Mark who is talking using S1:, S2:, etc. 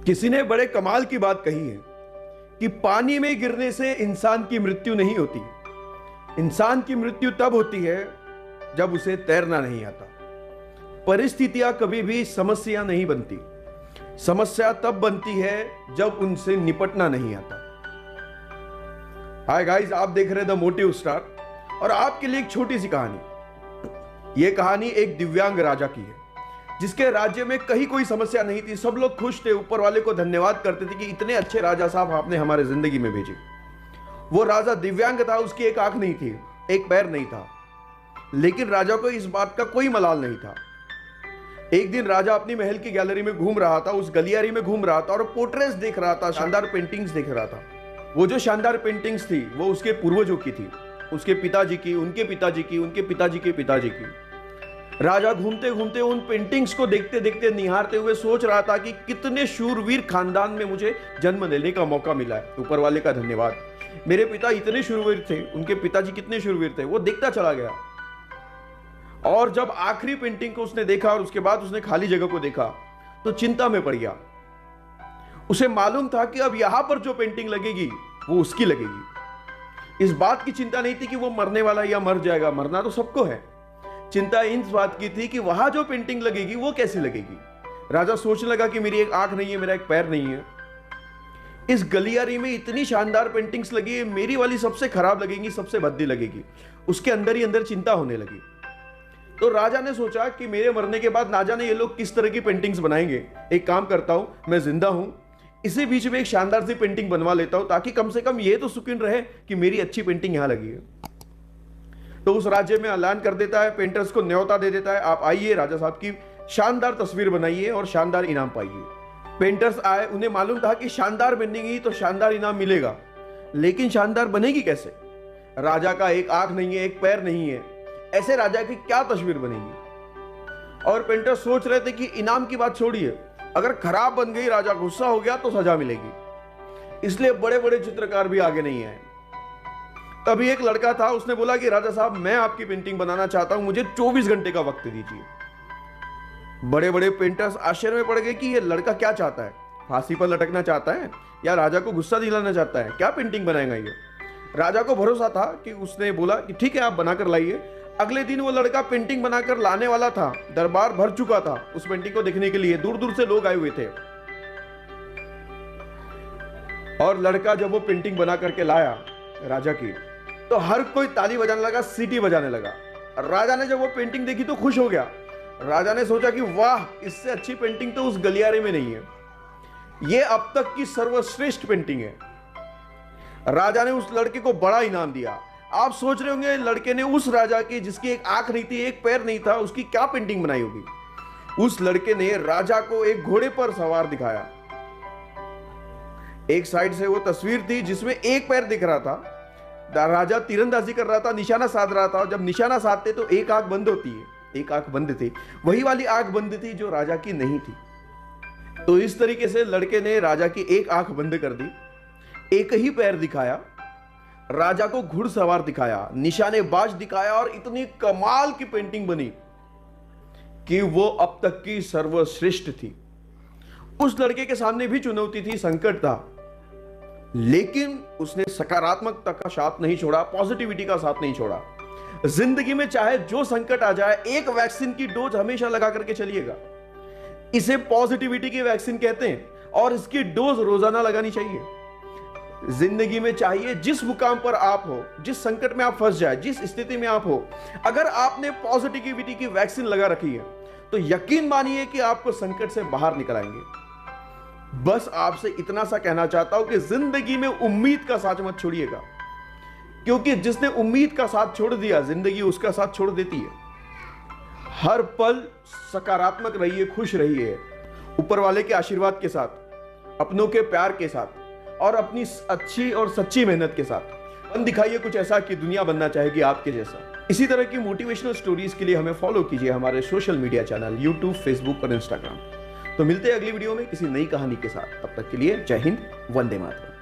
S1: किसी ने बड़े कमाल की बात कही है कि पानी में गिरने से इंसान की मृत्यु नहीं होती। इंसान की मृत्यु तब होती है जब उसे तैरना नहीं आता। परिस्थितियां कभी भी समस्या नहीं बनती। समस्या तब बनती है जब उनसे निपटना नहीं आता। हाय गाइस, आप देख रहे हैं द मोटिव स्टार और आपके लिए एक छोटी सी कहानी। यह कहानी एक दिव्यांग राजा की है जिसके राज्य में कहीं कोई समस्या नहीं थी। सब लोग खुश थे, ऊपर वाले को धन्यवाद करते थे कि इतने अच्छे राजा साहब आपने हमारे जिंदगी में भेजे। वो राजा दिव्यांग था, उसकी एक आंख नहीं थी, एक पैर नहीं था, लेकिन राजा को इस बात का कोई मलाल नहीं था। एक दिन राजा अपनी महल की गैलरी में घूम रहा था, उस गलियारी में घूम रहा था और पोर्ट्रेट्स देख रहा था, शानदार पेंटिंग्स देख रहा था। वो जो शानदार पेंटिंग्स थी वो उसके पूर्वजों की थी, उसके पिताजी की, उनके पिताजी की, उनके पिताजी के पिताजी की। राजा घूमते घूमते उन पेंटिंग्स को देखते देखते, निहारते हुए सोच रहा था कि कितने शूरवीर खानदान में मुझे जन्म लेने का मौका मिला है। ऊपर वाले का धन्यवाद, मेरे पिता इतने शूरवीर थे, उनके पिताजी कितने शूरवीर थे। वो देखता चला गया और जब आखिरी पेंटिंग को उसने देखा और उसके बाद उसने खाली जगह को देखा तो चिंता में पड़ गया। उसे मालूम था कि अब यहां पर जो पेंटिंग लगेगी वो उसकी लगेगी। इस बात की चिंता नहीं थी कि वो मरने वाला या मर जाएगा, मरना तो सबको है। चिंता इस बात की थी कि वहां जो पेंटिंग लगेगी वो कैसी लगेगी। राजा सोचने लगा कि मेरी एक आंख नहीं है, मेरा एक पैर नहीं है, इस गलियारी में इतनी शानदार पेंटिंग्स लगी है, मेरी वाली सबसे खराब लगेगी, सबसे भद्दी लगेगी। उसके अंदर ही अंदर चिंता होने लगी। तो राजा ने सोचा कि मेरे मरने के बाद ना जाने ये लोग किस तरह की पेंटिंग्स बनाएंगे। एक काम करता हूं, मैं जिंदा हूं, इसी बीच में एक शानदार सी पेंटिंग बनवा लेता हूं ताकि कम से कम ये तो सुकून रहे कि मेरी अच्छी पेंटिंग यहां लगी है। तो उस राज्य में ऐलान कर देता है, पेंटर्स को न्योता दे देता है, आप आइए, राजा साहब की शानदार तस्वीर बनाइए और शानदार इनाम पाइए। पेंटर्स आए, उन्हें मालूम था कि शानदार बनेगी तो शानदार इनाम मिलेगा, लेकिन शानदार बनेगी कैसे? राजा का एक आंख नहीं है, एक पैर नहीं है, ऐसे राजा की क्या तस्वीर बनेगी? और पेंटर्स सोच रहे थे कि इनाम की बात छोड़िए, अगर खराब बन गई, राजा गुस्सा हो गया तो सजा मिलेगी। इसलिए बड़े बड़े चित्रकार भी आगे नहीं आए। तभी एक लड़का था, उसने बोला कि राजा साहब, मैं आपकी पेंटिंग बनाना चाहता हूं, मुझे 24 घंटे का वक्त दीजिए। बड़े बड़े पेंटर्स आश्चर्य में पड़ गए कि ये लड़का क्या चाहता है, फांसी पर लटकना चाहता है या राजा को गुस्सा दिलाना चाहता है, क्या पेंटिंग बनाएगा ये? राजा को भरोसा था कि उसने बोला कि ठीक है, आप बनाकर लाइए। अगले दिन वो लड़का पेंटिंग बनाकर लाने वाला था। दरबार भर चुका था उस पेंटिंग को देखने के लिए, दूर दूर से लोग आए हुए थे। और लड़का जब वो पेंटिंग बना करके लाया राजा की, तो हर कोई ताली बजाने लगा, सीटी बजाने लगा। राजा ने जब वो पेंटिंग देखी तो खुश हो गया। राजा ने सोचा कि वाह, इससे अच्छी पेंटिंग तो उस गलियारे में नहीं है, ये अब तक की सर्वश्रेष्ठ पेंटिंग है। राजा ने उस लड़के को बड़ा इनाम दिया। आप सोच रहे होंगे लड़के ने उस राजा की जिसकी एक आंख नहीं थी, एक पैर नहीं था, उसकी क्या पेंटिंग बनाई होगी? उस लड़के ने राजा को एक घोड़े पर सवार दिखाया। एक साइड से वो तस्वीर थी जिसमें एक पैर दिख रहा था, राजा तीरंदाजी कर रहा था, निशाना साध रहा था। जब निशाना साधते तो एक आंख बंद होती है, एक आंख बंद थी, वही वाली आंख बंद थी जो राजा की नहीं थी। तो इस तरीके से लड़के ने राजा की एक आंख बंद कर दी, एक ही पैर दिखाया, राजा को घुड़सवार दिखाया, निशानेबाज दिखाया और इतनी कमाल की पेंटिंग बनी कि वो अब तक की सर्वश्रेष्ठ थी। उस लड़के के सामने भी चुनौती थी, संकट था, लेकिन उसने सकारात्मकता का साथ नहीं छोड़ा, पॉजिटिविटी का साथ नहीं छोड़ा। जिंदगी में चाहे जो संकट आ जाए, एक वैक्सीन की डोज हमेशा लगा करके चलिएगा। इसे पॉजिटिविटी की वैक्सीन कहते हैं और इसकी डोज रोजाना लगानी चाहिए। जिंदगी में चाहिए जिस मुकाम पर आप हो, जिस संकट में आप फंस जाए, जिस स्थिति में आप हो, अगर आपने पॉजिटिविटी की वैक्सीन लगा रखी है तो यकीन मानिए कि आपको संकट से बाहर निकल आएंगे। बस आपसे इतना सा कहना चाहता हूं कि जिंदगी में उम्मीद का साथ मत छोड़िएगा, क्योंकि जिसने उम्मीद का साथ छोड़ दिया, जिंदगी उसका साथ छोड़ देती है। हर पल सकारात्मक रहिए, खुश रहिए, ऊपर वाले के आशीर्वाद के साथ, अपनों के प्यार के साथ और अपनी अच्छी और सच्ची मेहनत के साथ बन दिखाइए कुछ ऐसा कि दुनिया बनना चाहेगी आपके जैसा। इसी तरह की मोटिवेशनल स्टोरीज के लिए हमें फॉलो कीजिए हमारे social media channel YouTube, Facebook और इंस्टाग्राम। तो मिलते हैं अगली वीडियो में किसी नई कहानी के साथ। तब तक के लिए जय हिंद, वंदे मातरम।